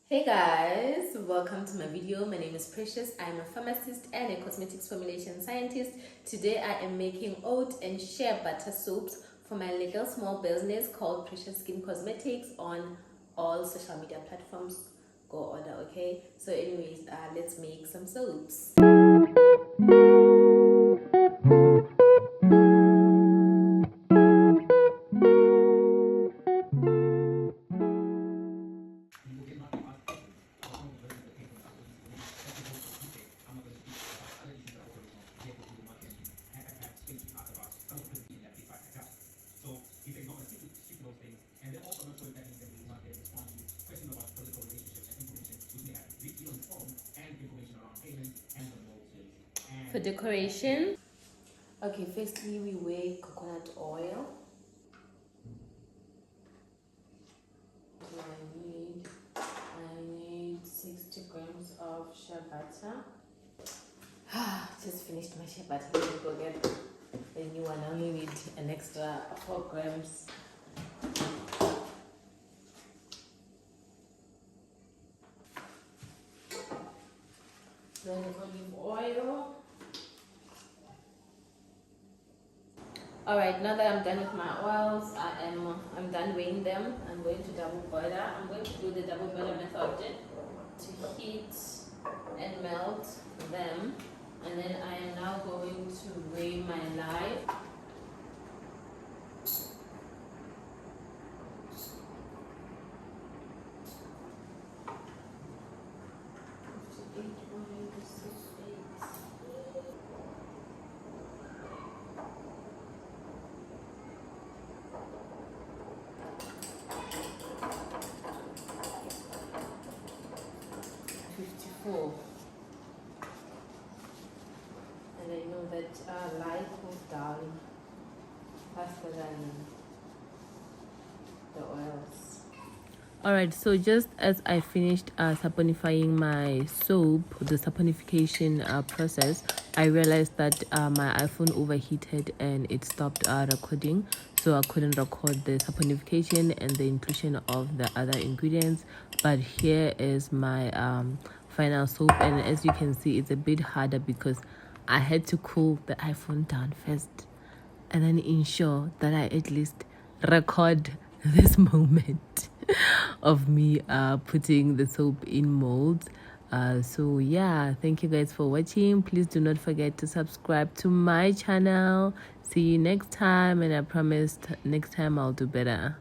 Hey guys, welcome to my video. My name is Precious. I'm a pharmacist and a cosmetics formulation scientist. Today I am making oat and shea butter soaps for my little small business called Precious Skin Cosmetics on all social media platforms. Go order, okay? So anyways, let's make some soaps. For decoration, okay, firstly we weigh coconut oil. I need 60 grams of shea butter. Just finished my shea butter. Let me go get a new one. I only need an extra 4 grams. Then olive oil. Alright, now that I'm done with my oils, I'm done weighing them. I'm going to double boiler. I'm going to do the double boiler method to heat and melt them. And then I am now going to weigh my lye. And I know that light cools down faster than the oils. Alright, so just as I finished saponifying my soap, the saponification process, I realized that my iPhone overheated and it stopped recording, so I couldn't record the saponification and the inclusion of the other ingredients. But here is my final soap, and as you can see, it's a bit harder because I had to cool the iPhone down first and then ensure that I at least record this moment of me putting the soap in molds. So yeah, thank you guys for watching. Please do not forget to subscribe to my channel. See you next time, and I promised next time I'll do better.